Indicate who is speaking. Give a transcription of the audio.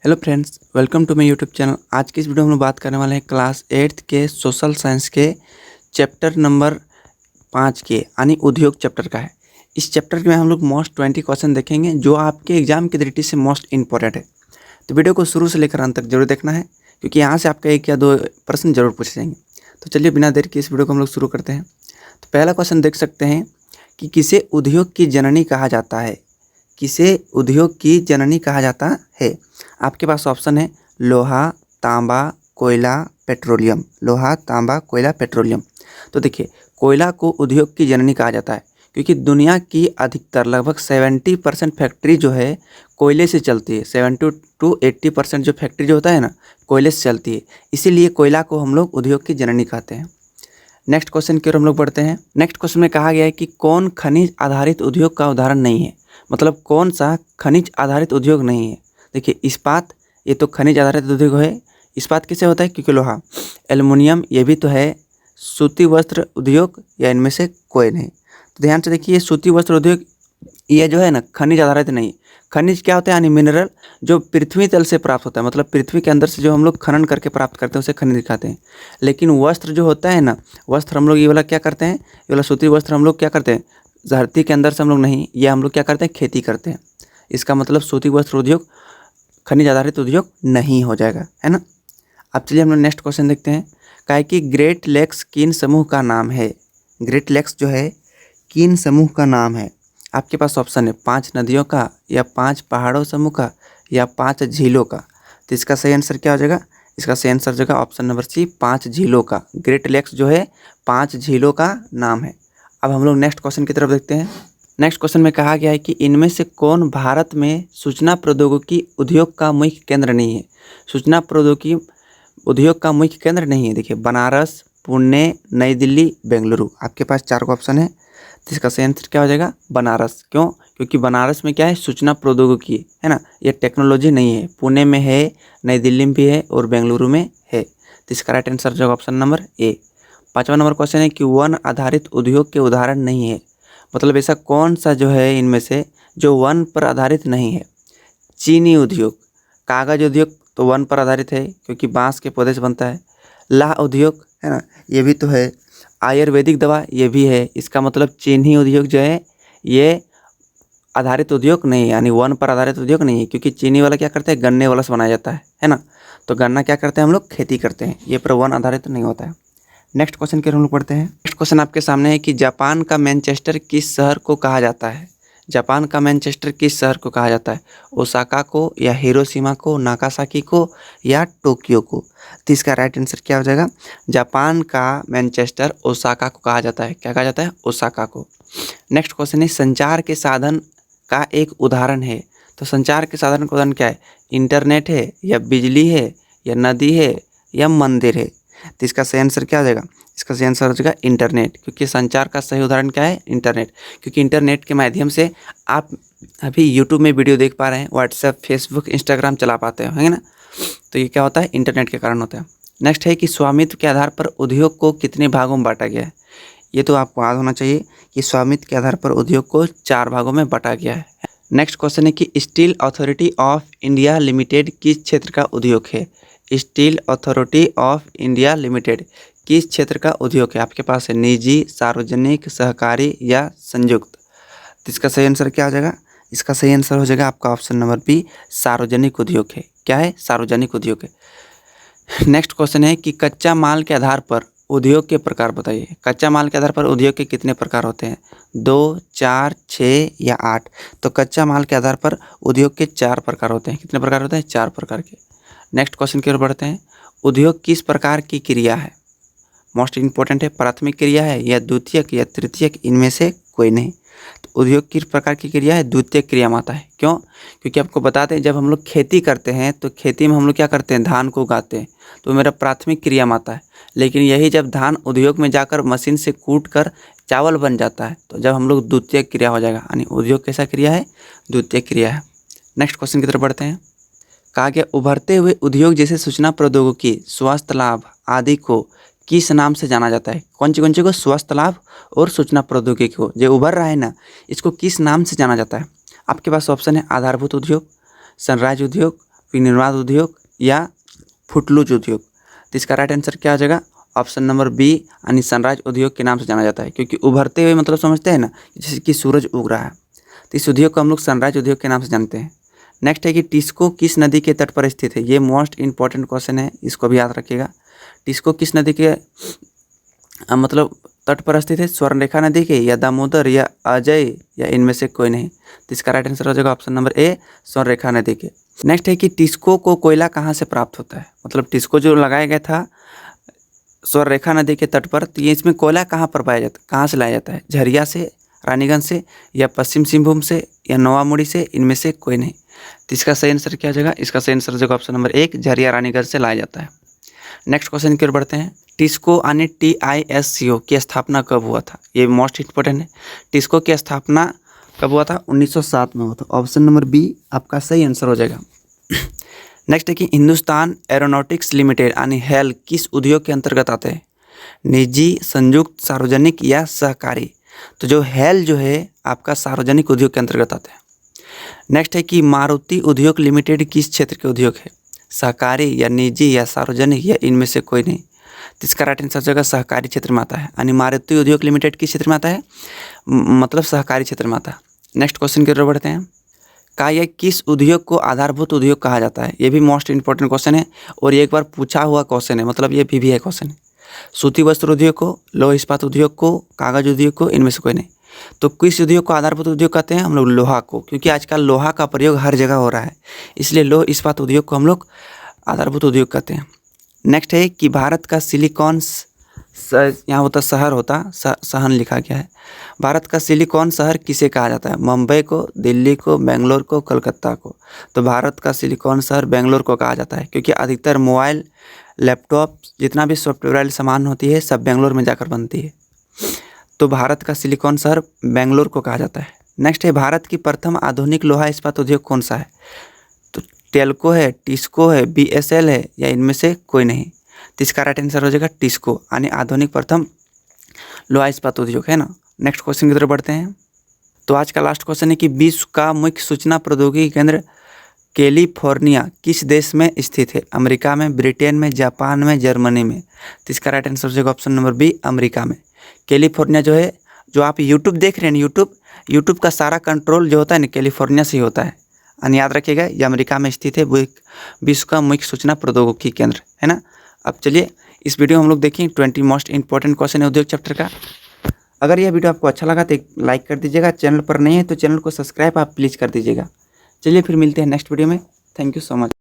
Speaker 1: Hello friends, welcome to my YouTube channel. आज की इस वीडियो में हम लोग बात करने वाले हैं क्लास 8th के सोशल साइंस के चैप्टर नंबर 5 के यानी उद्योग चैप्टर का है। इस चैप्टर में हम लोग मोस्ट 20 क्वेश्चन देखेंगे जो आपके एग्जाम की दृष्टि से मोस्ट इंपॉर्टेंट है। तो वीडियो को शुरू से लेकर अंत तक जरूर देखना है, क्योंकि यहाँ से आपका 1 या 2 प्रश्न जरूर पूछे जाएंगे। तो चलिए बिना देर के इस वीडियो को हम लोग शुरू करते हैं। तो पहला क्वेश्चन देख सकते हैं कि किसे उद्योग की जननी कहा जाता है। किसे उद्योग की जननी कहा जाता है। आपके पास ऑप्शन है लोहा, तांबा, कोयला, पेट्रोलियम। लोहा, तांबा, कोयला, पेट्रोलियम। तो देखिए, कोयला को उद्योग की जननी कहा जाता है क्योंकि दुनिया की अधिकतर लगभग 70% फैक्ट्री जो है कोयले से चलती है। 70 to 80% जो फैक्ट्री जो होता है ना, कोयले से चलती है। इसीलिए कोयला को हम लोग उद्योग की जननी कहते हैं। नेक्स्ट क्वेश्चन की ओर हम लोग बढ़ते हैं। नेक्स्ट क्वेश्चन में कहा गया है कि कौन खनिज आधारित उद्योग का उदाहरण नहीं है। मतलब कौन सा खनिज आधारित उद्योग नहीं है। देखिए, इस्पात, ये तो खनिज आधारित उद्योग है। इस्पात किसे होता है? क्योंकि लोहा। एल्युमिनियम, ये भी तो है। सूती वस्त्र उद्योग, या इनमें से कोई नहीं। तो ध्यान से देखिए, सूती वस्त्र उद्योग ये जो है ना, खनिज आधारित नहीं। खनिज क्या होता है? यानी मिनरल, जो पृथ्वी तल से प्राप्त होता है। मतलब पृथ्वी के अंदर से जो हम लोग खनन करके प्राप्त करते हैं उसे खनिज दिखाते हैं। लेकिन वस्त्र जो होता है ना, वस्त्र हम लोग ये वाला क्या करते हैं, ये वाला सूती वस्त्र हम लोग क्या करते हैं, धरती के अंदर से हम लोग नहीं, ये हम लोग क्या करते हैं, खेती करते हैं। इसका मतलब सूती वस्त्र उद्योग खनिज आधारित उद्योग नहीं हो जाएगा, है ना। अब चलिए हम लोग नेक्स्ट क्वेश्चन देखते हैं। क्या है कि ग्रेट लेक्स किन समूह का नाम है। ग्रेट लेक्स जो है किन समूह का नाम है। आपके पास ऑप्शन है 5 नदियों का, या 5 पहाड़ों समूह का, या 5 झीलों का। तो इसका सही आंसर क्या हो जाएगा? इसका सही आंसर जो है ऑप्शन नंबर सी, 5 झीलों का। ग्रेट लेक्स जो है 5 झीलों का नाम है। अब हम लोग नेक्स्ट क्वेश्चन की तरफ देखते हैं। नेक्स्ट क्वेश्चन में कहा गया है कि इनमें से कौन भारत में सूचना प्रौद्योगिकी उद्योग का मुख्य केंद्र नहीं है। सूचना प्रौद्योगिकी उद्योग का मुख्य केंद्र नहीं है। देखिए, बनारस, पुणे, नई दिल्ली, बेंगलुरु। आपके पास 4 का ऑप्शन है। तो इसका सही आंसर क्या हो जाएगा? बनारस। क्यों? क्योंकि बनारस में क्या है, सूचना प्रौद्योगिकी है ना, ये टेक्नोलॉजी नहीं है। पुणे में है, नई दिल्ली में भी है, और बेंगलुरु में है। तो इसका राइट आंसर जो ऑप्शन नंबर ए। 5वां नंबर क्वेश्चन है कि वन आधारित उद्योग के उदाहरण नहीं है। मतलब ऐसा कौन सा जो है इनमें से जो वन पर आधारित नहीं है। चीनी उद्योग, कागज उद्योग तो वन पर आधारित है क्योंकि बांस के पौधे से बनता है। लाह उद्योग है ना, ये भी तो है। आयुर्वेदिक दवा, ये भी है। इसका मतलब चीनी उद्योग जो है ये आधारित उद्योग नहीं है, यानी वन पर आधारित उद्योग नहीं है। क्योंकि चीनी वाला क्या करते हैं, गन्ने वाला से बनाया जाता है ना। तो गन्ना क्या करते हैं हम लोग, खेती करते हैं। ये पर वन आधारित नहीं होता है। नेक्स्ट क्वेश्चन के हम लोग पढ़ते हैं। नेक्स्ट क्वेश्चन आपके सामने है कि जापान का मैनचेस्टर किस शहर को कहा जाता है। जापान का मैनचेस्टर किस शहर को कहा जाता है। ओसाका को, या हिरोशिमा को, नागासाकी को, या टोक्यो को। तो इसका राइट आंसर क्या हो जाएगा? जापान का मैनचेस्टर ओसाका को कहा जाता है। क्या कहा जाता है? ओसाका को। नेक्स्ट क्वेश्चन है संचार के साधन का एक उदाहरण है। तो संचार के साधन का उदाहरण क्या है? इंटरनेट है, या बिजली है, या नदी है, या मंदिर है। तो इसका सही आंसर क्या हो जाएगा? इसका सही आंसर हो जाएगा इंटरनेट। क्योंकि संचार का सही उदाहरण क्या है? इंटरनेट। क्योंकि इंटरनेट के माध्यम से आप अभी यूट्यूब में वीडियो देख पा रहे हैं, व्हाट्सएप, फेसबुक, इंस्टाग्राम चला पाते हैं, है ना। तो ये क्या होता है? इंटरनेट के कारण होता है। नेक्स्ट है कि स्वामित्व के आधार पर उद्योग को कितने भागों में बांटा गया है। ये तो आपको याद होना चाहिए कि स्वामित्व के आधार पर उद्योग को 4 भागों में बांटा गया है। नेक्स्ट क्वेश्चन है कि steel authority of India limited किस क्षेत्र का उद्योग है। Steel authority of India limited किस क्षेत्र का उद्योग है। आपके पास है निजी, सार्वजनिक, सहकारी, या संयुक्त। तो इसका सही आंसर क्या हो जाएगा? इसका सही आंसर हो जाएगा आपका ऑप्शन नंबर बी, सार्वजनिक उद्योग है। क्या है? सार्वजनिक उद्योग है। नेक्स्ट क्वेश्चन है कि कच्चा माल के आधार पर उद्योग के प्रकार बताइए। कच्चा माल के आधार पर उद्योग के कितने प्रकार होते हैं? 2, 4, 6, या 8। तो कच्चा माल के आधार पर उद्योग के 4 प्रकार होते हैं। कितने प्रकार होते हैं? 4 प्रकार के। नेक्स्ट क्वेश्चन की ओर बढ़ते हैं। उद्योग किस प्रकार की क्रिया है? मोस्ट इंपॉर्टेंट है। प्राथमिक क्रिया है, या द्वितीयक, या तृतीयक, इनमें से कोई नहीं। तो उद्योग किस प्रकार की क्रिया है? द्वितीयक क्रिया में आता है। क्यों? क्योंकि आपको बताते हैं जब हम लोग खेती करते हैं तो खेती में हम लोग क्या करते हैं, धान को उगाते हैं, तो मेरा प्राथमिक क्रिया में आता है। लेकिन यही जब धान उद्योग में जाकर मशीन से कूट कर चावल बन जाता है तो जब हम लोग द्वितीयक क्रिया हो जाएगा। यानी उद्योग कैसा क्रिया है? द्वितीयक क्रिया है। नेक्स्ट क्वेश्चन की तरफ बढ़ते हैं। कहा गया उभरते हुए उद्योग जैसे सूचना प्रौद्योगिकी, स्वास्थ्य लाभ आदि को किस नाम से जाना जाता है। कौन सी को? स्वास्थ्य लाभ और सूचना प्रौद्योगिकी को जो उभर रहा है ना, इसको किस नाम से जाना जाता है। आपके पास ऑप्शन है आधारभूत उद्योग, सनराइज उद्योग, विनिर्माण उद्योग या फुटलूज उद्योग। तो इसका राइट आंसर क्या हो जाएगा? ऑप्शन नंबर बी यानी सनराइज उद्योग के नाम से जाना जाता है, क्योंकि उभरते हुए मतलब समझते हैं ना, जैसे कि सूरज उग रहा है, तो इस उद्योग को हम लोग सनराइज उद्योग के नाम से जानते हैं। नेक्स्ट है कि टिस्को किस नदी के तट पर स्थित है? ये मोस्ट इंपॉर्टेंट क्वेश्चन है, इसको भी याद रखिएगा। टिस्को किस नदी के मतलब तट पर स्थित है? स्वर्णरेखा नदी के, या दामोदर, या अजय, या इनमें से कोई नहीं। तो इसका राइट आंसर हो जाएगा ऑप्शन नंबर ए, स्वर्णरेखा नदी के। नेक्स्ट है कि टिस्को को कोयला कहाँ से प्राप्त होता है? मतलब टिस्को जो लगाया गया था स्वर्णरेखा नदी के तट पर, तो ये इसमें कोयला कहाँ पर पाया जाता है, कहाँ से लाया जाता है? झरिया से, रानीगंज से, या पश्चिम सिंहभूम से, या नवामुड़ी से, इनमें से कोई नहीं। तो इसका सही आंसर क्या हो जाएगा? इसका सही आंसर हो जाएगा ऑप्शन नंबर एक, झरिया रानीगंज से लाया जाता है। नेक्स्ट क्वेश्चन की ओर बढ़ते हैं। टिस्को यानी TISCO की स्थापना कब हुआ था? ये मोस्ट इंपॉर्टेंट है। टिस्को की स्थापना कब हुआ था? 1907 में हुआ था। ऑप्शन नंबर बी आपका सही आंसर हो जाएगा। नेक्स्ट है कि हिंदुस्तान एरोनॉटिक्स लिमिटेड यानी हेल किस उद्योग के अंतर्गत आते हैं? निजी, संयुक्त, सार्वजनिक या सहकारी? तो जो हेल जो है आपका सार्वजनिक उद्योग के अंतर्गत आता है। नेक्स्ट है कि मारुति उद्योग लिमिटेड किस क्षेत्र के उद्योग है? सहकारी, या निजी, या सार्वजनिक, या इनमें से कोई नहीं। तो इसका राइट आंसर जगह सहकारी क्षेत्र में आता है, यानी मारुति उद्योग लिमिटेड किस क्षेत्र में आता है? मतलब सहकारी क्षेत्र में आता है। नेक्स्ट क्वेश्चन की ओर बढ़ते हैं। का यह किस उद्योग को आधारभूत उद्योग कहा जाता है? ये भी मोस्ट इंपॉर्टेंट क्वेश्चन है और ये एक बार पूछा हुआ क्वेश्चन है, मतलब ये PBI क्वेश्चन है। सूती वस्त्र उद्योग को, लौह इस्पात उद्योग को, कागज उद्योग को, इनमें से कोई नहीं। तो किस उद्योग को आधारभूत उद्योग कहते हैं? हम लोग लोहा को, क्योंकि आजकल लोहा का प्रयोग हर जगह हो रहा है, इसलिए लौह इस्पात उद्योग को हम लोग आधारभूत उद्योग कहते हैं। नेक्स्ट है कि भारत का सिलिकॉन यहाँ होता शहर होता सहन लिखा गया है। भारत का सिलिकॉन शहर किसे कहा जाता है? मुंबई को, दिल्ली को, बेंगलोर को, कलकत्ता को? तो भारत का सिलिकॉन शहर बेंगलोर को कहा जाता है, क्योंकि अधिकतर मोबाइल, लैपटॉप, जितना भी सॉफ्टवेयर वाली सामान होती है सब बेंगलोर में जाकर बनती है। तो भारत का सिलिकॉन शहर बेंगलोर को कहा जाता है। नेक्स्ट है भारत की प्रथम आधुनिक लोहा इस्पात उद्योग कौन सा है? तो टेल्को है, टिस्को है, BSL है, या इनमें से कोई नहीं। तो इसका राइट आंसर हो जाएगा टिस्को, यानी आधुनिक प्रथम लोहा इस्पात उद्योग है ना। नेक्स्ट क्वेश्चन की तरफ बढ़ते हैं। तो आज का लास्ट क्वेश्चन है कि विश्व का मुख्य सूचना प्रौद्योगिकी केंद्र कैलिफोर्निया किस देश में स्थित है? अमेरिका में, ब्रिटेन में, जापान में, जर्मनी में? तो इसका राइट आंसर हो जाएगा ऑप्शन नंबर बी, अमेरिका में। कैलिफोर्निया जो है, जो आप यूट्यूब देख रहे हैं, यूट्यूब का सारा कंट्रोल जो होता है ना कैलिफोर्निया से ही होता है, यानी याद रखिएगा ये अमेरिका में स्थित है। वो एक विश्व का मुख्य सूचना प्रौद्योगिकी केंद्र है ना। अब चलिए इस वीडियो में हम लोग देखें 20 मोस्ट इंपॉर्टेंट क्वेश्चन है उद्योग चैप्टर का। अगर यह वीडियो आपको अच्छा लगा तो एक लाइक कर दीजिएगा, चैनल पर नहीं है तो चैनल को सब्सक्राइब आप प्लीज़ कर दीजिएगा। चलिए फिर मिलते हैं नेक्स्ट वीडियो में। Thank you so much.